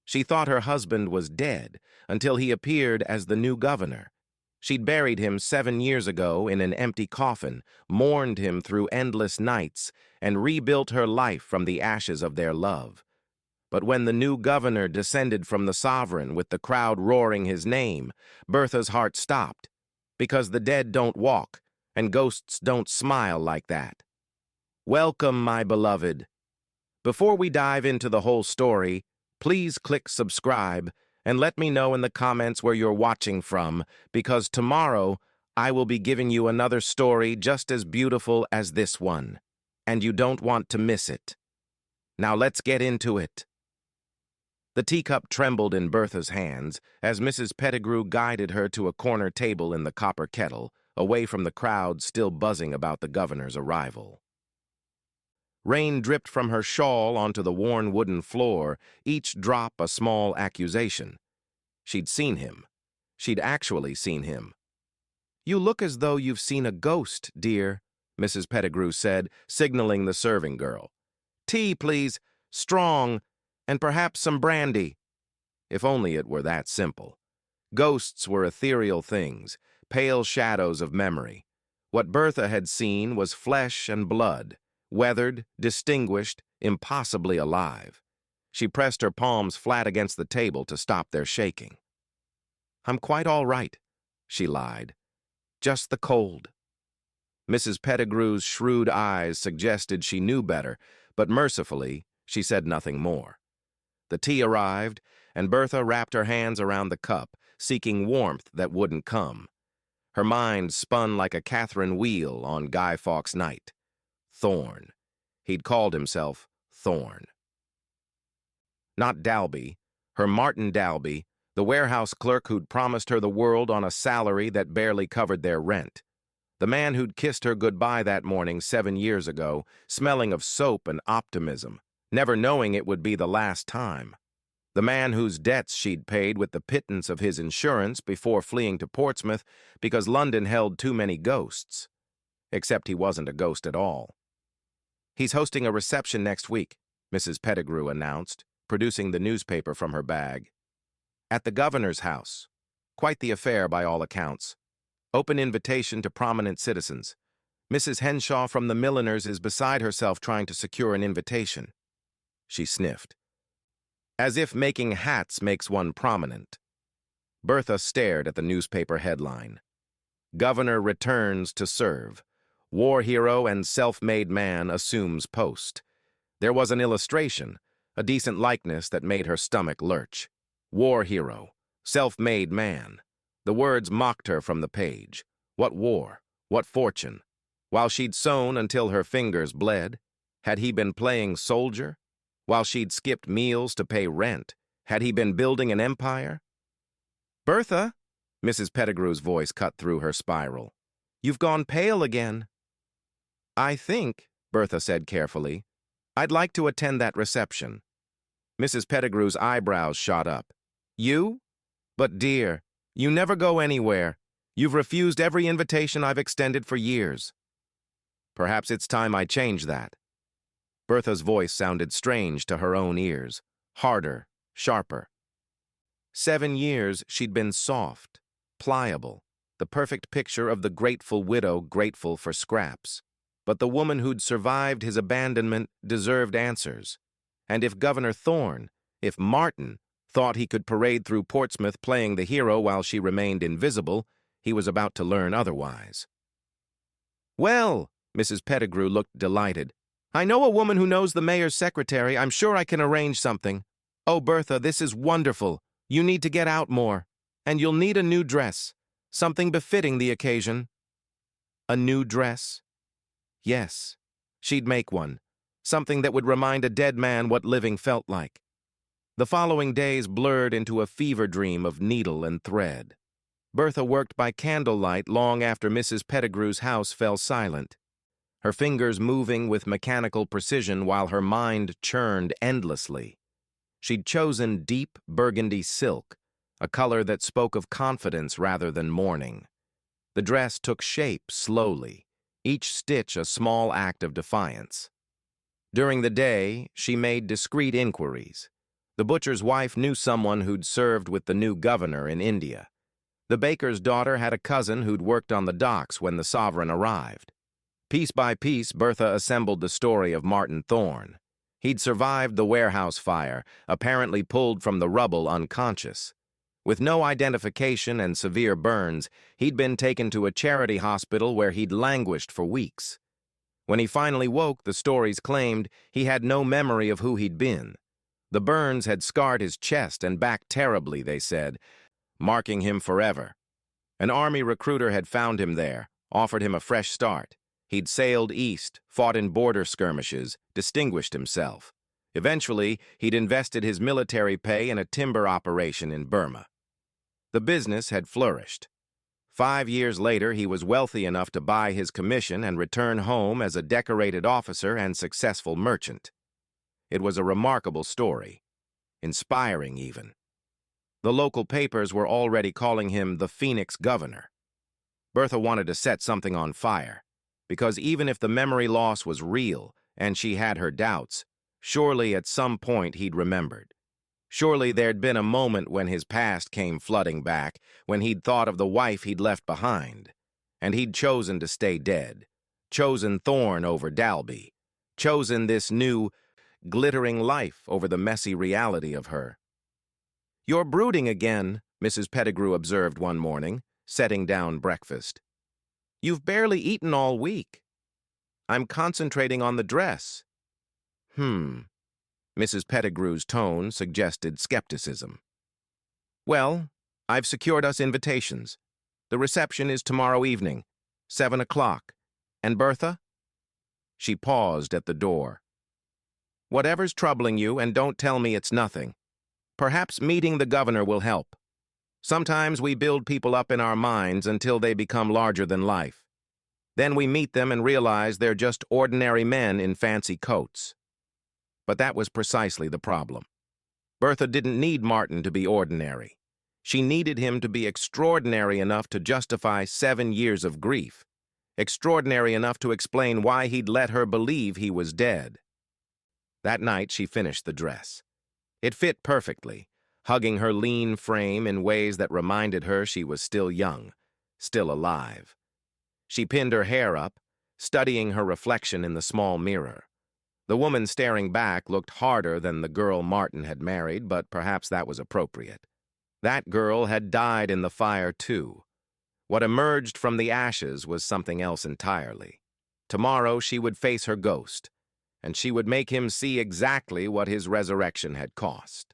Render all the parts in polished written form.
She thought her husband was dead until he appeared as the new governor. She'd buried him 7 years ago in an empty coffin, mourned him through endless nights, and rebuilt her life from the ashes of their love. But when the new governor descended from the sovereign with the crowd roaring his name, Bertha's heart stopped, because the dead don't walk, and ghosts don't smile like that. Welcome, my beloved. Before we dive into the whole story, please click subscribe and let me know in the comments where you're watching from, because tomorrow I will be giving you another story just as beautiful as this one, and you don't want to miss it. Now let's get into it. The teacup trembled in Bertha's hands as Mrs. Pettigrew guided her to a corner table in the copper kettle, away from the crowd still buzzing about the governor's arrival. Rain dripped from her shawl onto the worn wooden floor, each drop a small accusation. She'd seen him. She'd actually seen him. "You look as though you've seen a ghost, dear," Mrs. Pettigrew said, signaling the serving girl. "Tea, please, strong, and perhaps some brandy." If only it were that simple. Ghosts were ethereal things, pale shadows of memory. What Bertha had seen was flesh and blood, weathered, distinguished, impossibly alive. She pressed her palms flat against the table to stop their shaking. "I'm quite all right," she lied. "Just the cold." Mrs. Pettigrew's shrewd eyes suggested she knew better, but mercifully, she said nothing more. The tea arrived, and Bertha wrapped her hands around the cup, seeking warmth that wouldn't come. Her mind spun like a Catherine wheel on Guy Fawkes' night. Thorn. He'd called himself Thorn. Not Dalby, her Martin Dalby, the warehouse clerk who'd promised her the world on a salary that barely covered their rent. The man who'd kissed her goodbye that morning 7 years ago, smelling of soap and optimism, never knowing it would be the last time. The man whose debts she'd paid with the pittance of his insurance before fleeing to Portsmouth because London held too many ghosts. Except he wasn't a ghost at all. "He's hosting a reception next week," Mrs. Pettigrew announced, producing the newspaper from her bag. "At the governor's house. Quite the affair by all accounts. Open invitation to prominent citizens. Mrs. Henshaw from the milliners is beside herself trying to secure an invitation." She sniffed. "As if making hats makes one prominent." Bertha stared at the newspaper headline. "Governor returns to serve. War hero and self-made man assumes post." There was an illustration, a decent likeness that made her stomach lurch. War hero, self-made man. The words mocked her from the page. What war? What fortune? While she'd sewn until her fingers bled, had he been playing soldier? While she'd skipped meals to pay rent, had he been building an empire? "Bertha," Mrs. Pettigrew's voice cut through her spiral. "You've gone pale again." "I think," Bertha said carefully, "I'd like to attend that reception." Mrs. Pettigrew's eyebrows shot up. "You? But dear, you never go anywhere. You've refused every invitation I've extended for years." "Perhaps it's time I change that." Bertha's voice sounded strange to her own ears, harder, sharper. 7 years she'd been soft, pliable, the perfect picture of the grateful widow grateful for scraps. But the woman who'd survived his abandonment deserved answers. And if Governor Thorn, if Martin, thought he could parade through Portsmouth playing the hero while she remained invisible, he was about to learn otherwise. "Well," Mrs. Pettigrew looked delighted, "I know a woman who knows the mayor's secretary. I'm sure I can arrange something. Oh, Bertha, this is wonderful. You need to get out more. And you'll need a new dress, something befitting the occasion." A new dress? Yes, she'd make one, something that would remind a dead man what living felt like. The following days blurred into a fever dream of needle and thread. Bertha worked by candlelight long after Mrs. Pettigrew's house fell silent, her fingers moving with mechanical precision while her mind churned endlessly. She'd chosen deep burgundy silk, a color that spoke of confidence rather than mourning. The dress took shape slowly, each stitch a small act of defiance. During the day, she made discreet inquiries. The butcher's wife knew someone who'd served with the new governor in India. The baker's daughter had a cousin who'd worked on the docks when the sovereign arrived. Piece by piece, Bertha assembled the story of Martin Thorne. He'd survived the warehouse fire, apparently pulled from the rubble unconscious. With no identification and severe burns, he'd been taken to a charity hospital where he'd languished for weeks. When he finally woke, the stories claimed he had no memory of who he'd been. The burns had scarred his chest and back terribly, they said, marking him forever. An army recruiter had found him there, offered him a fresh start. He'd sailed east, fought in border skirmishes, distinguished himself. Eventually, he'd invested his military pay in a timber operation in Burma. The business had flourished. 5 years later, he was wealthy enough to buy his commission and return home as a decorated officer and successful merchant. It was a remarkable story, inspiring even. The local papers were already calling him the Phoenix Governor. Bertha wanted to set something on fire, because even if the memory loss was real and she had her doubts, surely at some point he'd remembered. Surely there'd been a moment when his past came flooding back, when he'd thought of the wife he'd left behind, and he'd chosen to stay dead, chosen Thorne over Dalby, chosen this new, glittering life over the messy reality of her. "You're brooding again," Mrs. Pettigrew observed one morning, setting down breakfast. "You've barely eaten all week." "I'm concentrating on the dress." Mrs. Pettigrew's tone suggested skepticism. "Well, I've secured us invitations. The reception is tomorrow evening, 7 o'clock. And Bertha?" She paused at the door. "Whatever's troubling you, and don't tell me it's nothing. Perhaps meeting the governor will help. Sometimes we build people up in our minds until they become larger than life. Then we meet them and realize they're just ordinary men in fancy coats." But that was precisely the problem. Bertha didn't need Martin to be ordinary. She needed him to be extraordinary enough to justify 7 years of grief, extraordinary enough to explain why he'd let her believe he was dead. That night she finished the dress. It fit perfectly, hugging her lean frame in ways that reminded her she was still young, still alive. She pinned her hair up, studying her reflection in the small mirror. The woman staring back looked harder than the girl Martin had married, but perhaps that was appropriate. That girl had died in the fire too. What emerged from the ashes was something else entirely. Tomorrow she would face her ghost, and she would make him see exactly what his resurrection had cost.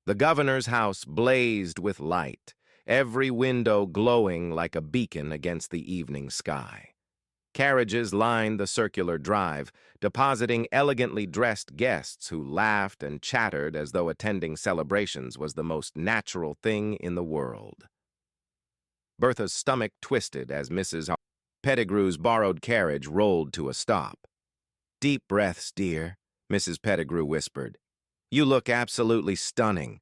The governor's house blazed with light, every window glowing like a beacon against the evening sky. Carriages lined the circular drive, depositing elegantly dressed guests who laughed and chattered as though attending celebrations was the most natural thing in the world. Bertha's stomach twisted as Mrs. Pettigrew's borrowed carriage rolled to a stop. "Deep breaths, dear," Mrs. Pettigrew whispered. "You look absolutely stunning."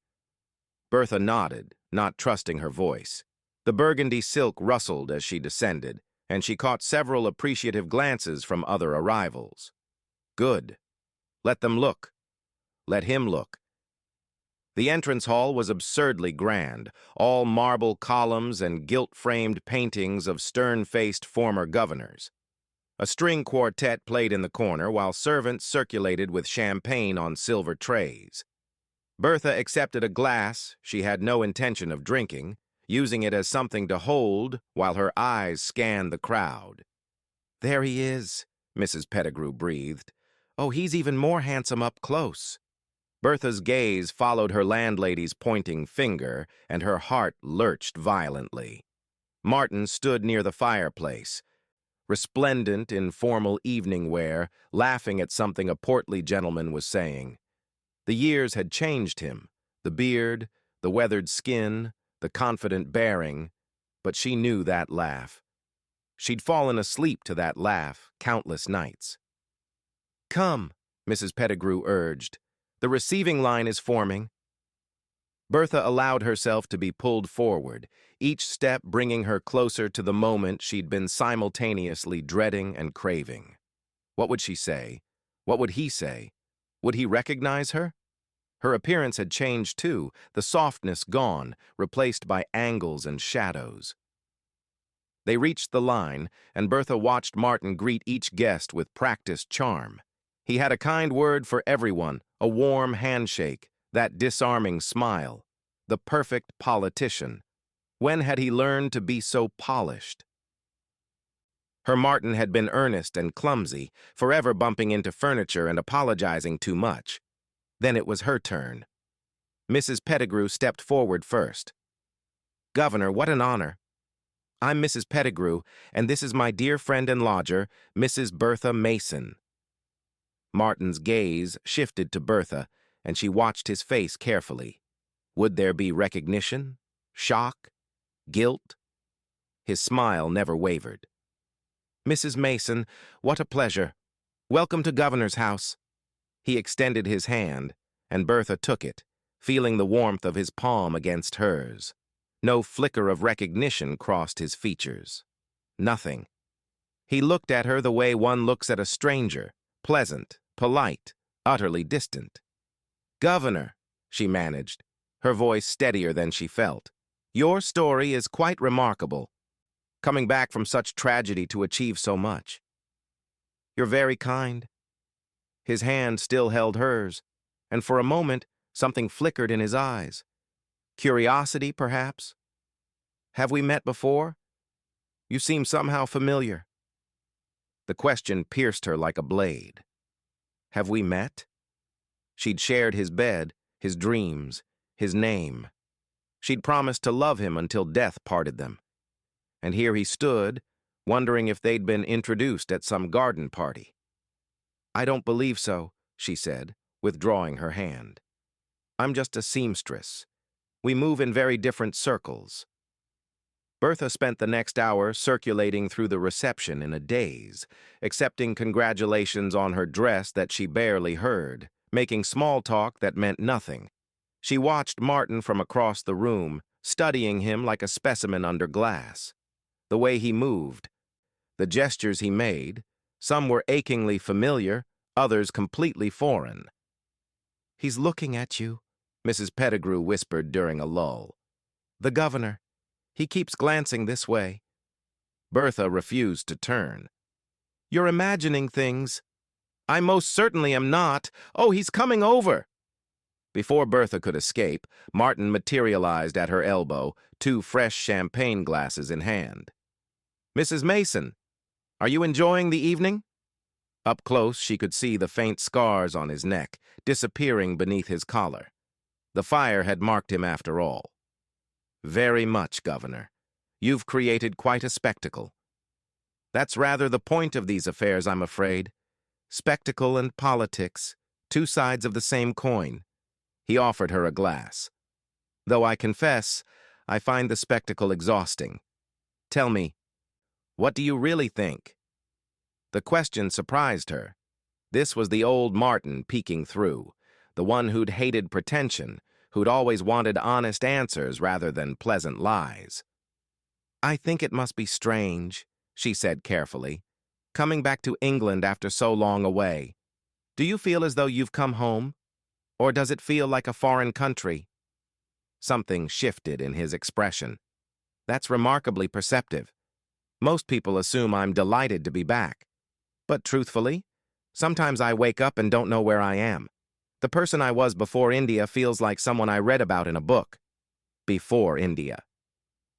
Bertha nodded, not trusting her voice. The burgundy silk rustled as she descended, and she caught several appreciative glances from other arrivals. Good. Let them look. Let him look. The entrance hall was absurdly grand, all marble columns and gilt-framed paintings of stern-faced former governors. A string quartet played in the corner while servants circulated with champagne on silver trays. Bertha accepted a glass she had no intention of drinking, using it as something to hold while her eyes scanned the crowd. "There he is," Mrs. Pettigrew breathed. "Oh, he's even more handsome up close." Bertha's gaze followed her landlady's pointing finger, and her heart lurched violently. Martin stood near the fireplace, resplendent in formal evening wear, laughing at something a portly gentleman was saying. The years had changed him, the beard, the weathered skin, the confident bearing, but she knew that laugh. She'd fallen asleep to that laugh countless nights. "Come," Mrs. Pettigrew urged. "The receiving line is forming." Bertha allowed herself to be pulled forward, each step bringing her closer to the moment she'd been simultaneously dreading and craving. What would she say? What would he say? Would he recognize her? Her appearance had changed too, the softness gone, replaced by angles and shadows. They reached the line, and Bertha watched Martin greet each guest with practiced charm. He had a kind word for everyone, a warm handshake, that disarming smile. The perfect politician. When had he learned to be so polished? Her Martin had been earnest and clumsy, forever bumping into furniture and apologizing too much. Then it was her turn. Mrs. Pettigrew stepped forward first. "Governor, what an honor. I'm Mrs. Pettigrew, and this is my dear friend and lodger, Mrs. Bertha Mason." Martin's gaze shifted to Bertha, and she watched his face carefully. Would there be recognition? Shock? Guilt? His smile never wavered. "Mrs. Mason, what a pleasure. Welcome to Governor's house." He extended his hand, and Bertha took it, feeling the warmth of his palm against hers. No flicker of recognition crossed his features. Nothing. He looked at her the way one looks at a stranger, pleasant, polite, utterly distant. "Governor," she managed, her voice steadier than she felt, "your story is quite remarkable, coming back from such tragedy to achieve so much." "You're very kind." His hand still held hers, and for a moment something flickered in his eyes. Curiosity, perhaps? "Have we met before? You seem somehow familiar." The question pierced her like a blade. Have we met? She'd shared his bed, his dreams, his name. She'd promised to love him until death parted them. And here he stood, wondering if they'd been introduced at some garden party. "I don't believe so," she said, withdrawing her hand. "I'm just a seamstress. We move in very different circles." Bertha spent the next hour circulating through the reception in a daze, accepting congratulations on her dress that she barely heard, making small talk that meant nothing. She watched Martin from across the room, studying him like a specimen under glass. The way he moved, the gestures he made, some were achingly familiar, others completely foreign. "He's looking at you," Mrs. Pettigrew whispered during a lull. "The governor. He keeps glancing this way." Bertha refused to turn. "You're imagining things." "I most certainly am not. Oh, he's coming over." Before Bertha could escape, Martin materialized at her elbow, two fresh champagne glasses in hand. "Mrs. Mason, are you enjoying the evening?" Up close, she could see the faint scars on his neck, disappearing beneath his collar. The fire had marked him after all. "Very much, Governor. You've created quite a spectacle." "That's rather the point of these affairs, I'm afraid. Spectacle and politics, two sides of the same coin." He offered her a glass. "Though I confess, I find the spectacle exhausting. Tell me, what do you really think?" The question surprised her. This was the old Martin peeking through, the one who'd hated pretension, who'd always wanted honest answers rather than pleasant lies. "I think it must be strange," she said carefully, "coming back to England after so long away. Do you feel as though you've come home? Or does it feel like a foreign country?" Something shifted in his expression. "That's remarkably perceptive. Most people assume I'm delighted to be back. But truthfully, sometimes I wake up and don't know where I am. The person I was before India feels like someone I read about in a book. Before India."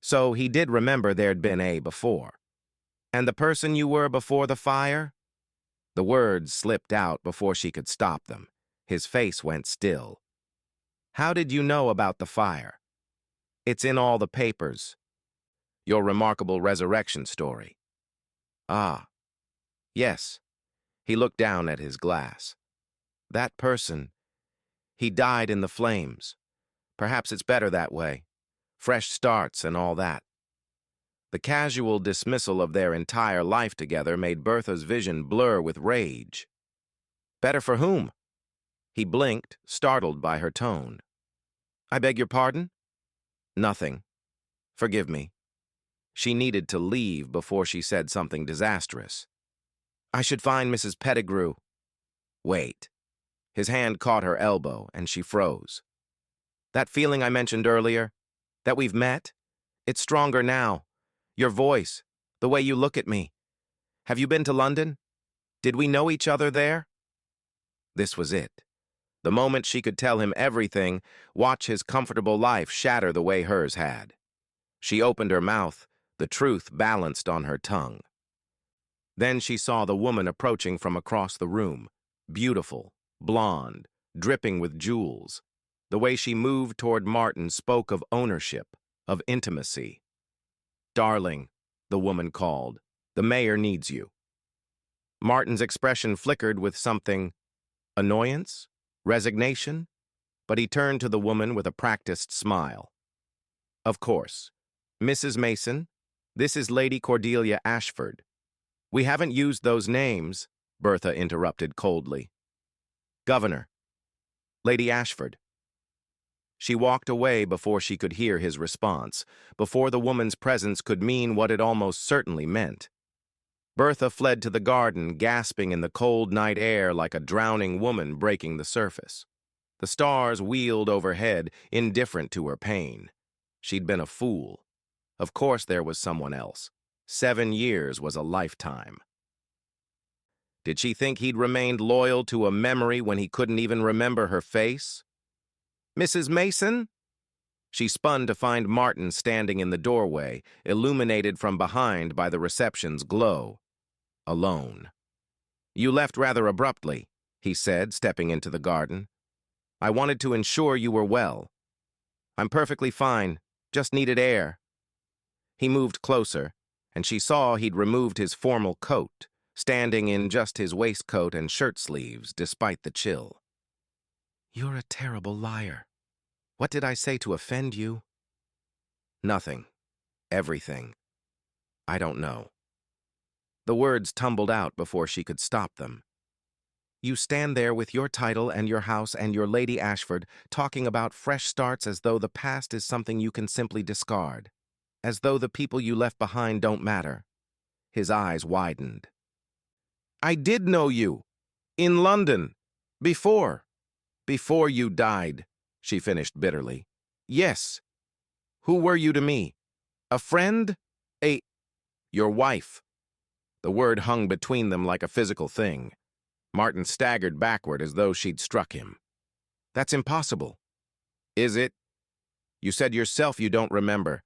So he did remember there'd been a before. "And the person you were before the fire?" The words slipped out before she could stop them. His face went still. "How did you know about the fire?" "It's in all the papers. Your remarkable resurrection story." "Ah. Yes." He looked down at his glass. "That person, he died in the flames. Perhaps it's better that way. Fresh starts and all that." The casual dismissal of their entire life together made Bertha's vision blur with rage. "Better for whom?" He blinked, startled by her tone. "I beg your pardon?" "Nothing. Forgive me." She needed to leave before she said something disastrous. "I should find Mrs. Pettigrew." "Wait." His hand caught her elbow, and she froze. That feeling I mentioned earlier, that we've met, it's stronger now. Your voice, the way you look at me. Have you been to London? Did we know each other there? This was it. The moment she could tell him everything, watch his comfortable life shatter the way hers had. She opened her mouth, the truth balanced on her tongue. Then she saw the woman approaching from across the room, beautiful, blonde, dripping with jewels. The way she moved toward Martin spoke of ownership, of intimacy. "Darling," the woman called, "the mayor needs you." Martin's expression flickered with something, annoyance, resignation, but he turned to the woman with a practiced smile. "Of course. Mrs. Mason, this is Lady Cordelia Ashford." "We haven't used those names," Bertha interrupted coldly. "Governor. Lady Ashford." She walked away before she could hear his response, before the woman's presence could mean what it almost certainly meant. Bertha fled to the garden, gasping in the cold night air like a drowning woman breaking the surface. The stars wheeled overhead, indifferent to her pain. She'd been a fool. Of course there was someone else. 7 years was a lifetime. Did she think he'd remained loyal to a memory when he couldn't even remember her face? "Mrs. Mason?" She spun to find Martin standing in the doorway, illuminated from behind by the reception's glow. Alone. "You left rather abruptly," he said, stepping into the garden. "I wanted to ensure you were well." "I'm perfectly fine, just needed air." He moved closer, and she saw he'd removed his formal coat, standing in just his waistcoat and shirt sleeves, despite the chill. "You're a terrible liar. What did I say to offend you?" "Nothing. Everything. I don't know." The words tumbled out before she could stop them. "You stand there with your title and your house and your Lady Ashford, talking about fresh starts as though the past is something you can simply discard, as though the people you left behind don't matter." His eyes widened. "I did know you. In London. Before you died," she finished bitterly. "Yes. Who were you to me? A friend? Your wife." The word hung between them like a physical thing. Martin staggered backward as though she'd struck him. "That's impossible." "Is it? You said yourself you don't remember.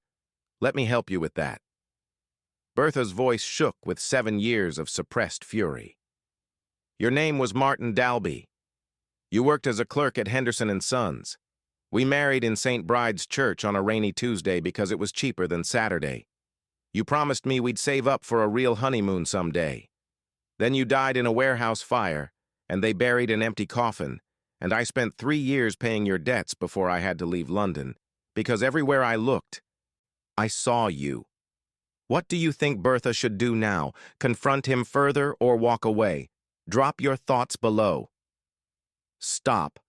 Let me help you with that." Bertha's voice shook with 7 years of suppressed fury. "Your name was Martin Dalby. You worked as a clerk at Henderson & Sons. We married in St. Bride's Church on a rainy Tuesday because it was cheaper than Saturday. You promised me we'd save up for a real honeymoon someday. Then you died in a warehouse fire, and they buried an empty coffin, and I spent 3 years paying your debts before I had to leave London, because everywhere I looked, I saw you. What do you think Bertha should do now? Confront him further or walk away? Drop your thoughts below." "Stop."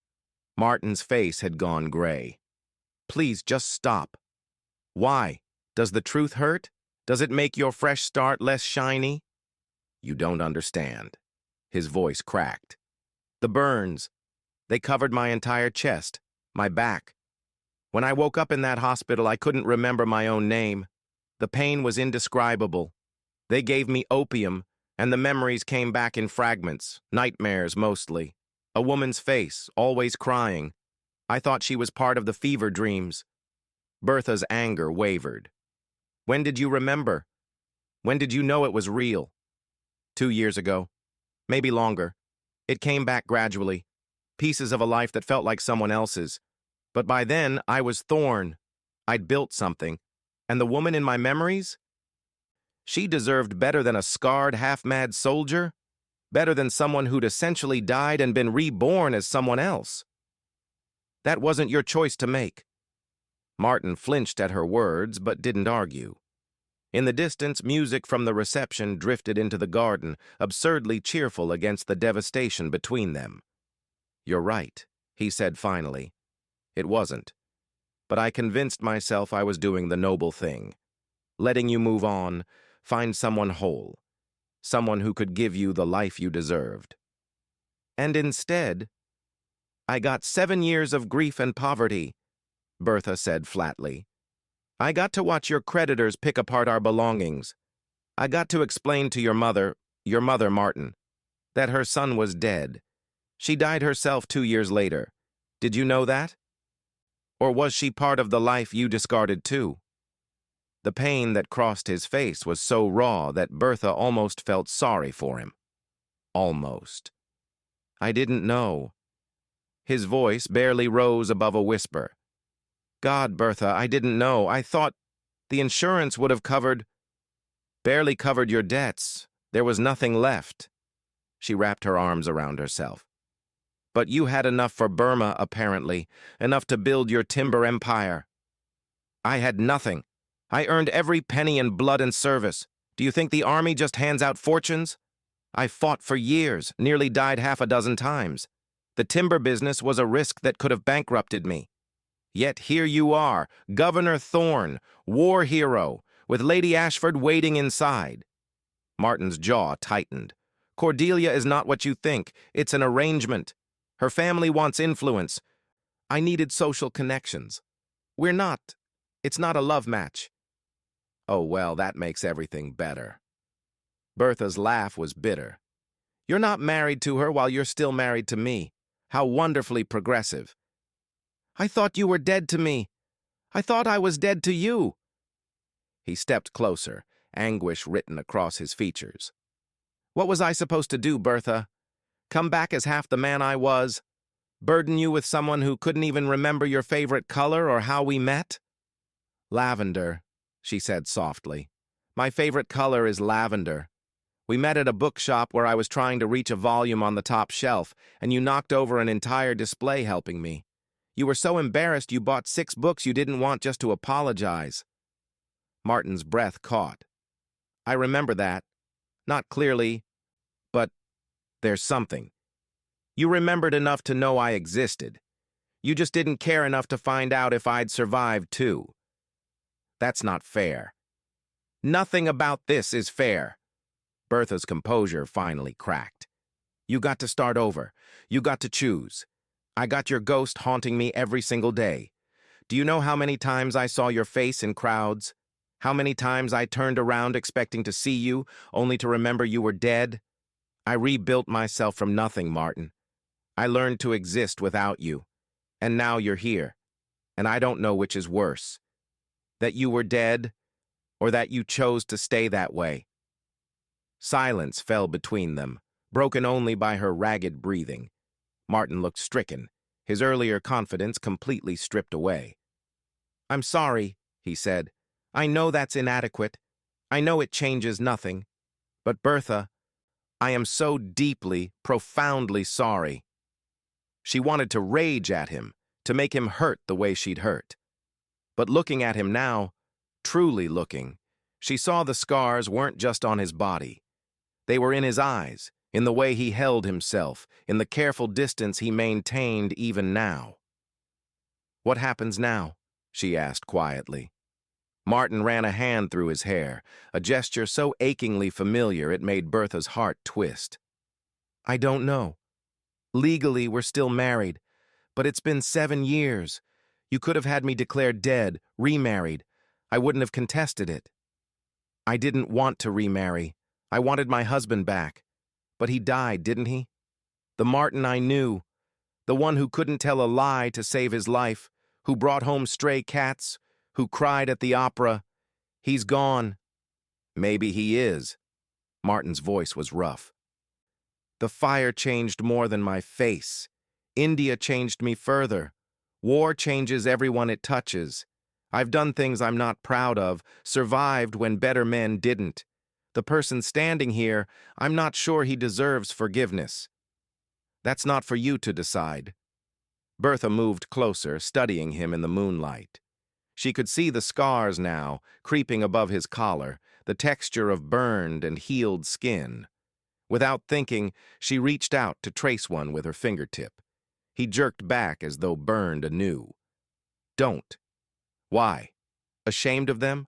Martin's face had gone gray. "Please, just stop." "Why? Does the truth hurt? Does it make your fresh start less shiny?" "You don't understand." His voice cracked. "The burns, they covered my entire chest, my back. When I woke up in that hospital, I couldn't remember my own name. The pain was indescribable. They gave me opium, and the memories came back in fragments, nightmares mostly. A woman's face, always crying. I thought she was part of the fever dreams." Bertha's anger wavered. "When did you remember? When did you know it was real?" 2 years ago. Maybe longer. It came back gradually. Pieces of a life that felt like someone else's. But by then, I was Thorn. I'd built something. And the woman in my memories? She deserved better than a scarred, half-mad soldier. Better than someone who'd essentially died and been reborn as someone else. That wasn't your choice to make." Martin flinched at her words, but didn't argue. In the distance, music from the reception drifted into the garden, absurdly cheerful against the devastation between them. "You're right," he said finally. "It wasn't. But I convinced myself I was doing the noble thing. Letting you move on, find someone whole. Someone who could give you the life you deserved. And instead, I got 7 years of grief and poverty, Bertha said flatly. I got to watch your creditors pick apart our belongings. I got to explain to your mother, Martin, that her son was dead. She died herself 2 years later. Did you know that? Or was she part of the life you discarded too? The pain that crossed his face was so raw that Bertha almost felt sorry for him. Almost. I didn't know. His voice barely rose above a whisper. God, Bertha, I didn't know. I thought the insurance would have barely covered your debts. There was nothing left. She wrapped her arms around herself. But you had enough for Burma, apparently, enough to build your timber empire. I had nothing. I earned every penny in blood and service. Do you think the army just hands out fortunes? I fought for years, nearly died half a dozen times. The timber business was a risk that could have bankrupted me. Yet here you are, Governor Thorne, war hero, with Lady Ashford waiting inside. Martin's jaw tightened. Cordelia is not what you think. It's an arrangement. Her family wants influence. I needed social connections. It's not a love match. Oh, well, that makes everything better. Bertha's laugh was bitter. You're not married to her while you're still married to me. How wonderfully progressive. I thought you were dead to me. I thought I was dead to you. He stepped closer, anguish written across his features. What was I supposed to do, Bertha? Come back as half the man I was? Burden you with someone who couldn't even remember your favorite color or how we met? Lavender, she said softly. My favorite color is lavender. We met at a bookshop where I was trying to reach a volume on the top shelf, and you knocked over an entire display helping me. You were so embarrassed you bought 6 books you didn't want just to apologize. Martin's breath caught. I remember that. Not clearly, but there's something. You remembered enough to know I existed. You just didn't care enough to find out if I'd survived too. That's not fair. Nothing about this is fair. Bertha's composure finally cracked. You got to start over. You got to choose. I got your ghost haunting me every single day. Do you know how many times I saw your face in crowds? How many times I turned around expecting to see you, only to remember you were dead? I rebuilt myself from nothing, Martin. I learned to exist without you. And now you're here. And I don't know which is worse. That you were dead, or that you chose to stay that way. Silence fell between them, broken only by her ragged breathing. Martin looked stricken, his earlier confidence completely stripped away. I'm sorry, he said. I know that's inadequate. I know it changes nothing. But Bertha, I am so deeply, profoundly sorry. She wanted to rage at him, to make him hurt the way she'd hurt. But looking at him now, truly looking, she saw the scars weren't just on his body. They were in his eyes, in the way he held himself, in the careful distance he maintained even now. What happens now? She asked quietly. Martin ran a hand through his hair, a gesture so achingly familiar it made Bertha's heart twist. I don't know. Legally, we're still married, but it's been 7 years. You could have had me declared dead, remarried. I wouldn't have contested it. I didn't want to remarry. I wanted my husband back. But he died, didn't he? The Martin I knew, the one who couldn't tell a lie to save his life, who brought home stray cats, who cried at the opera. He's gone. Maybe he is. Martin's voice was rough. The fire changed more than my face. India changed me further. War changes everyone it touches. I've done things I'm not proud of, survived when better men didn't. The person standing here, I'm not sure he deserves forgiveness. That's not for you to decide. Bertha moved closer, studying him in the moonlight. She could see the scars now, creeping above his collar, the texture of burned and healed skin. Without thinking, she reached out to trace one with her fingertip. He jerked back as though burned anew. Don't. Why? Ashamed of them?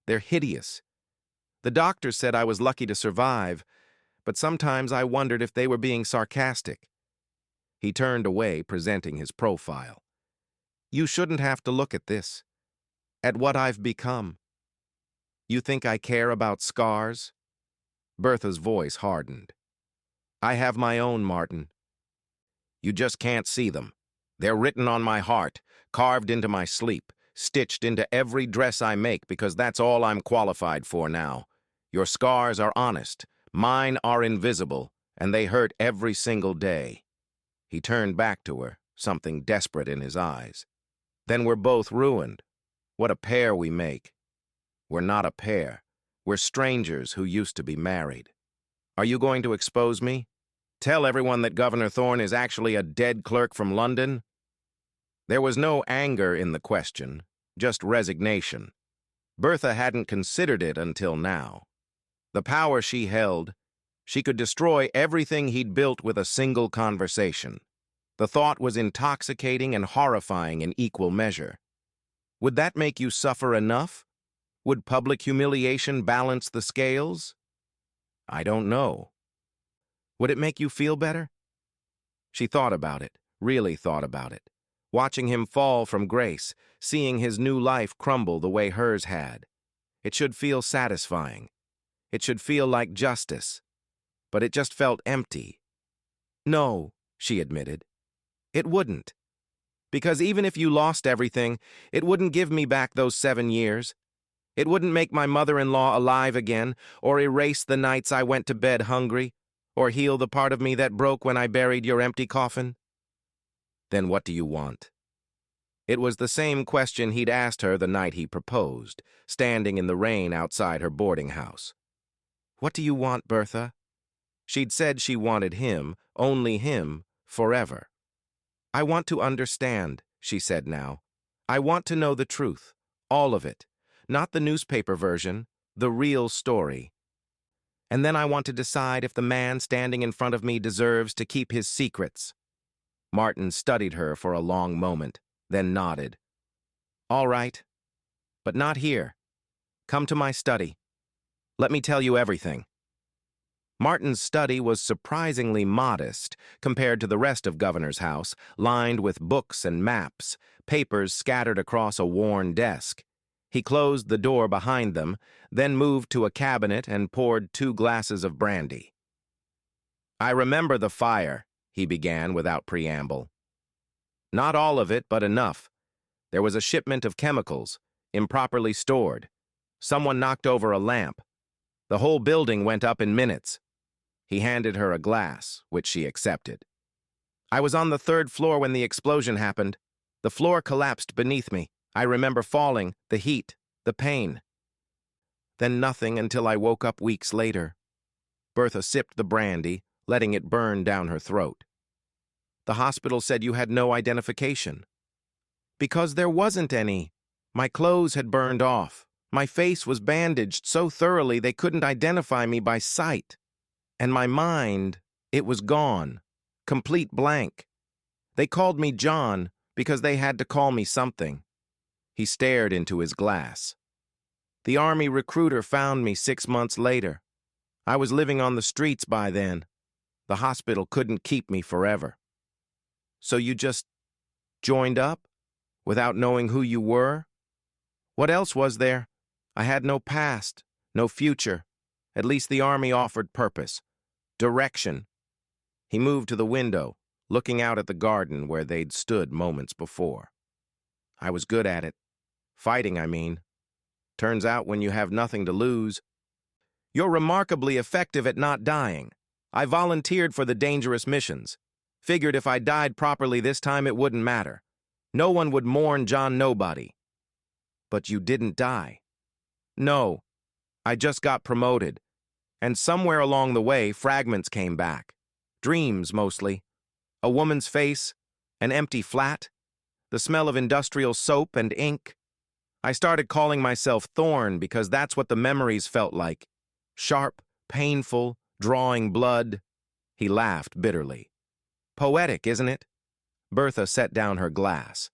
They're hideous. The doctor said I was lucky to survive, but sometimes I wondered if they were being sarcastic. He turned away, presenting his profile. You shouldn't have to look at this, at what I've become. You think I care about scars? Bertha's voice hardened. I have my own, Martin. You just can't see them. They're written on my heart, carved into my sleep, stitched into every dress I make because that's all I'm qualified for now. Your scars are honest, mine are invisible, and they hurt every single day. He turned back to her, something desperate in his eyes. Then we're both ruined. What a pair we make. We're not a pair. We're strangers who used to be married. Are you going to expose me? Tell everyone that Governor Thorne is actually a dead clerk from London? There was no anger in the question, just resignation. Bertha hadn't considered it until now. The power she held, she could destroy everything he'd built with a single conversation. The thought was intoxicating and horrifying in equal measure. Would that make you suffer enough? Would public humiliation balance the scales? I don't know. Would it make you feel better? She thought about it, really thought about it. Watching him fall from grace, seeing his new life crumble the way hers had. It should feel satisfying. It should feel like justice. But it just felt empty. No, she admitted. It wouldn't. Because even if you lost everything, it wouldn't give me back those 7 years. It wouldn't make my mother-in-law alive again, or erase the nights I went to bed hungry, or heal the part of me that broke when I buried your empty coffin. Then what do you want? It was the same question he'd asked her the night he proposed, standing in the rain outside her boarding house. What do you want, Bertha? She'd said she wanted him, only him, forever. I want to understand, she said now. I want to know the truth, all of it, not the newspaper version, the real story. And then I want to decide if the man standing in front of me deserves to keep his secrets. Martin studied her for a long moment, then nodded. All right, but not here. Come to my study. Let me tell you everything. Martin's study was surprisingly modest compared to the rest of Governor's house, lined with books and maps, papers scattered across a worn desk. He closed the door behind them, then moved to a cabinet and poured 2 glasses of brandy. I remember the fire, he began without preamble. Not all of it, but enough. There was a shipment of chemicals, improperly stored. Someone knocked over a lamp. The whole building went up in minutes. He handed her a glass, which she accepted. I was on the 3rd floor when the explosion happened. The floor collapsed beneath me. I remember falling, the heat, the pain. Then nothing until I woke up weeks later. Bertha sipped the brandy, letting it burn down her throat. The hospital said you had no identification. Because there wasn't any. My clothes had burned off. My face was bandaged so thoroughly they couldn't identify me by sight. And my mind, it was gone. Complete blank. They called me John because they had to call me something. He stared into his glass. The Army recruiter found me 6 months later. I was living on the streets by then. The hospital couldn't keep me forever. So you just joined up? Without knowing who you were? What else was there? I had no past, no future. At least the Army offered purpose, direction. He moved to the window, looking out at the garden where they'd stood moments before. I was good at it. Fighting, I mean. Turns out when you have nothing to lose. You're remarkably effective at not dying. I volunteered for the dangerous missions. Figured if I died properly this time it wouldn't matter. No one would mourn John Nobody. But you didn't die. No, I just got promoted. And somewhere along the way, fragments came back. Dreams, mostly. A woman's face, an empty flat, the smell of industrial soap and ink. I started calling myself Thorne because that's what the memories felt like. Sharp, painful, drawing blood. He laughed bitterly. Poetic, isn't it? Bertha set down her glass.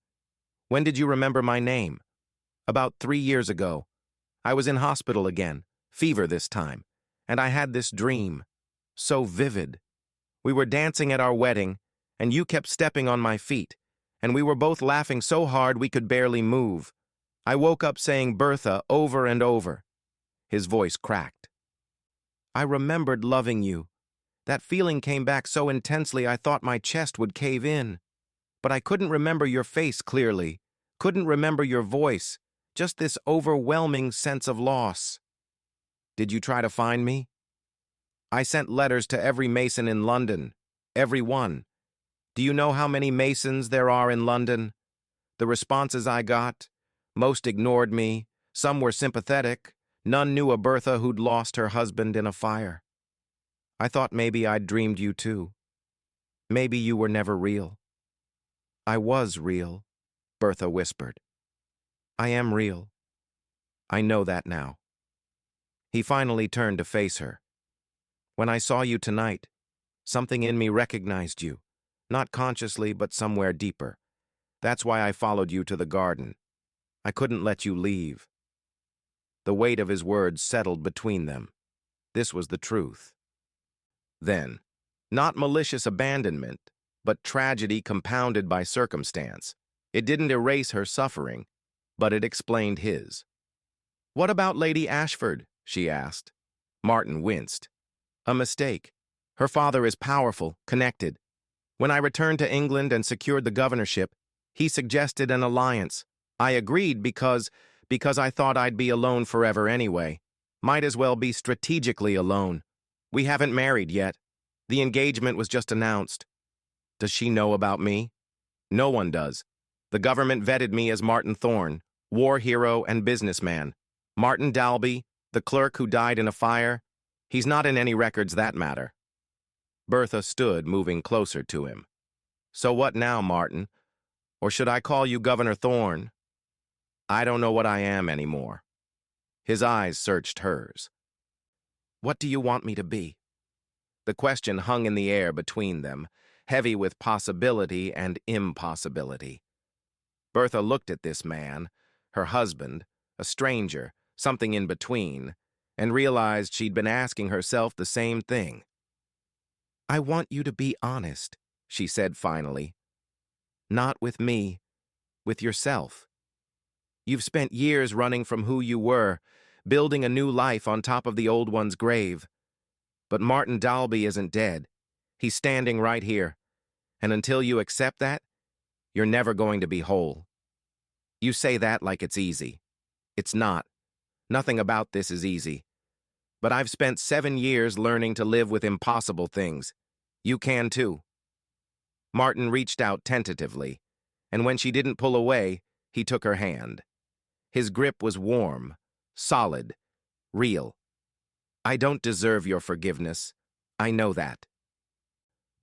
When did you remember my name? About 3 years ago. I was in hospital again, fever this time, and I had this dream. So vivid. We were dancing at our wedding, and you kept stepping on my feet, and we were both laughing so hard we could barely move. I woke up saying Bertha over and over. His voice cracked. I remembered loving you. That feeling came back so intensely I thought my chest would cave in. But I couldn't remember your face clearly, couldn't remember your voice, just this overwhelming sense of loss. Did you try to find me? I sent letters to every Mason in London. Every one. Do you know how many Masons there are in London? The responses I got, most ignored me, some were sympathetic, none knew a Bertha who'd lost her husband in a fire. I thought maybe I'd dreamed you too. Maybe you were never real. I was real, Bertha whispered. I am real. I know that now. He finally turned to face her. When I saw you tonight, something in me recognized you, not consciously but somewhere deeper. That's why I followed you to the garden. I couldn't let you leave. The weight of his words settled between them. This was the truth. Then, not malicious abandonment, but tragedy compounded by circumstance. It didn't erase her suffering, but it explained his. What about Lady Ashford? She asked. Martin winced. A mistake. Her father is powerful, connected. When I returned to England and secured the governorship, he suggested an alliance. I agreed because I thought I'd be alone forever anyway. Might as well be strategically alone. We haven't married yet. The engagement was just announced. Does she know about me? No one does. The government vetted me as Martin Thorne, war hero and businessman. Martin Dalby, the clerk who died in a fire, he's not in any records that matter. Bertha stood, moving closer to him. So what now, Martin? Or should I call you Governor Thorne? I don't know what I am anymore. His eyes searched hers. What do you want me to be? The question hung in the air between them, heavy with possibility and impossibility. Bertha looked at this man, her husband, a stranger, something in between, and realized she'd been asking herself the same thing. I want you to be honest, she said finally. Not with me, with yourself. You've spent years running from who you were, building a new life on top of the old one's grave. But Martin Dalby isn't dead. He's standing right here. And until you accept that, you're never going to be whole. You say that like it's easy. It's not. Nothing about this is easy. But I've spent 7 years learning to live with impossible things. You can too. Martin reached out tentatively, and when she didn't pull away, he took her hand. His grip was warm, solid, real. I don't deserve your forgiveness. I know that.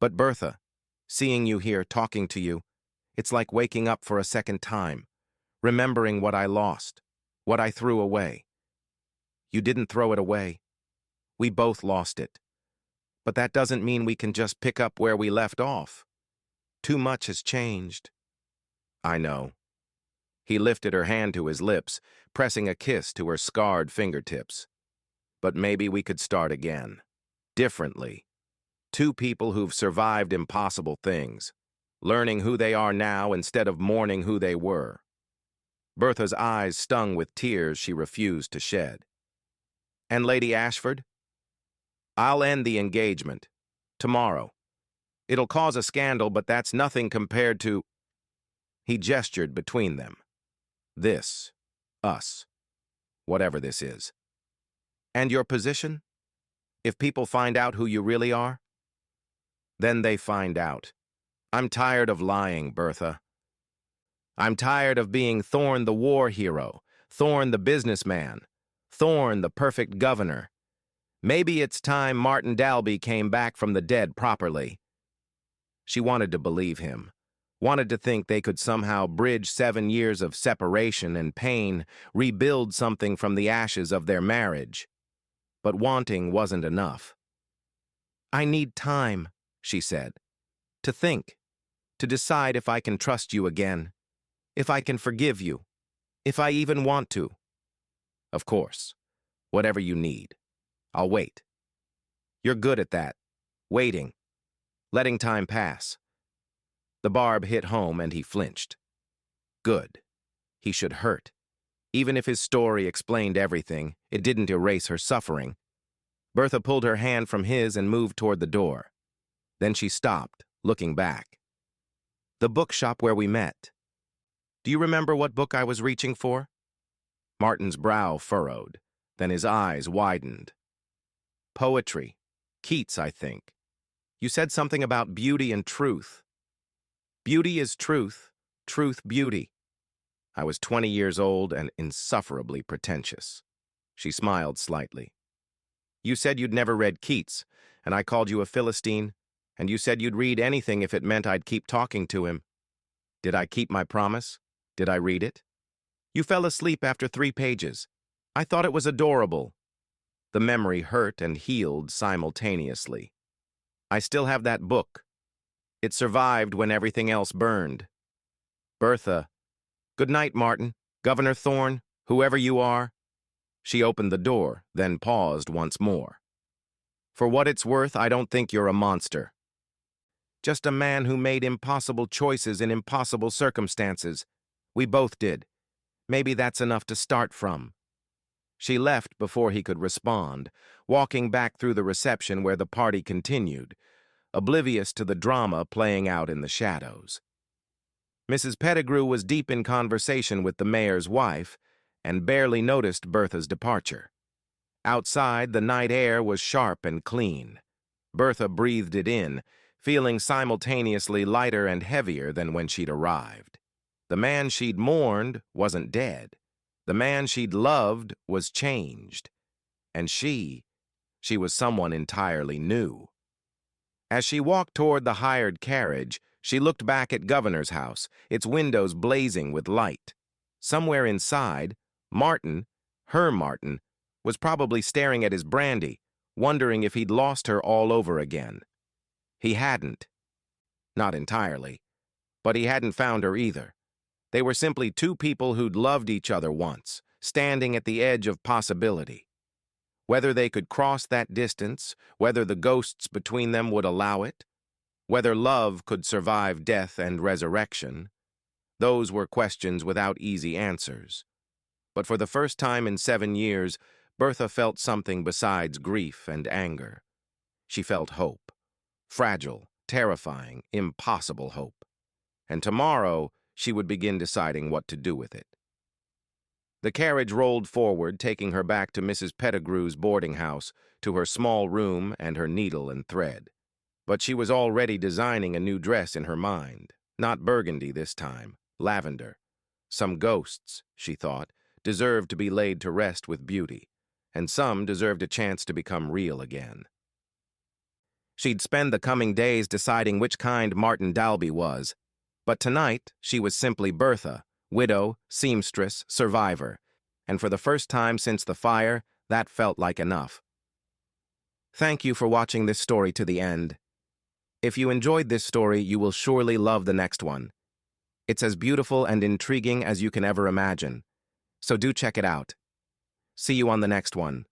But Bertha, seeing you here, talking to you, it's like waking up for a second time, remembering what I lost, what I threw away. You didn't throw it away. We both lost it. But that doesn't mean we can just pick up where we left off. Too much has changed. I know. He lifted her hand to his lips, pressing a kiss to her scarred fingertips. But maybe we could start again. Differently. Two people who've survived impossible things, learning who they are now instead of mourning who they were. Bertha's eyes stung with tears she refused to shed. And Lady Ashford? I'll end the engagement. Tomorrow. It'll cause a scandal, but that's nothing compared to... He gestured between them. This. Us. Whatever this is. And your position? If people find out who you really are? Then they find out. I'm tired of lying, Bertha. I'm tired of being Thorne the war hero, Thorne the businessman, Thorne the perfect governor. Maybe it's time Martin Dalby came back from the dead properly. She wanted to believe him, wanted to think they could somehow bridge 7 years of separation and pain, rebuild something from the ashes of their marriage. But wanting wasn't enough. I need time, she said, to think, to decide if I can trust you again, if I can forgive you, if I even want to. Of course, whatever you need. I'll wait. You're good at that, waiting, letting time pass. The barb hit home and he flinched. Good. He should hurt. Even if his story explained everything, it didn't erase her suffering. Bertha pulled her hand from his and moved toward the door. Then she stopped, looking back. The bookshop where we met. Do you remember what book I was reaching for? Martin's brow furrowed, then his eyes widened. Poetry. Keats, I think. You said something about beauty and truth. Beauty is truth, truth beauty. I was 20 years old and insufferably pretentious. She smiled slightly. You said you'd never read Keats, and I called you a Philistine, and you said you'd read anything if it meant I'd keep talking to him. Did I keep my promise? Did I read it? You fell asleep after 3 pages. I thought it was adorable. The memory hurt and healed simultaneously. I still have that book. It survived when everything else burned. Bertha. Good night, Martin, Governor Thorne, whoever you are. She opened the door, then paused once more. For what it's worth, I don't think you're a monster. Just a man who made impossible choices in impossible circumstances. We both did. Maybe that's enough to start from. She left before he could respond, walking back through the reception where the party continued, oblivious to the drama playing out in the shadows. Mrs. Pettigrew was deep in conversation with the mayor's wife and barely noticed Bertha's departure. Outside, the night air was sharp and clean. Bertha breathed it in, feeling simultaneously lighter and heavier than when she'd arrived. The man she'd mourned wasn't dead. The man she'd loved was changed. And she was someone entirely new. As she walked toward the hired carriage, she looked back at Governor's house, its windows blazing with light. Somewhere inside, Martin, her Martin, was probably staring at his brandy, wondering if he'd lost her all over again. He hadn't. Not entirely. But he hadn't found her either. They were simply 2 people who'd loved each other once, standing at the edge of possibility. Whether they could cross that distance, whether the ghosts between them would allow it, whether love could survive death and resurrection, those were questions without easy answers. But for the first time in 7 years, Bertha felt something besides grief and anger. She felt hope. Fragile, terrifying, impossible hope. And tomorrow, she would begin deciding what to do with it. The carriage rolled forward, taking her back to Mrs. Pettigrew's boarding house, to her small room and her needle and thread. But she was already designing a new dress in her mind. Not burgundy this time, lavender. Some ghosts, she thought, deserved to be laid to rest with beauty, and some deserved a chance to become real again. She'd spend the coming days deciding which kind Martin Dalby was, but tonight she was simply Bertha, widow, seamstress, survivor, and for the first time since the fire, that felt like enough. Thank you for watching this story to the end. If you enjoyed this story, you will surely love the next one. It's as beautiful and intriguing as you can ever imagine, so do check it out. See you on the next one.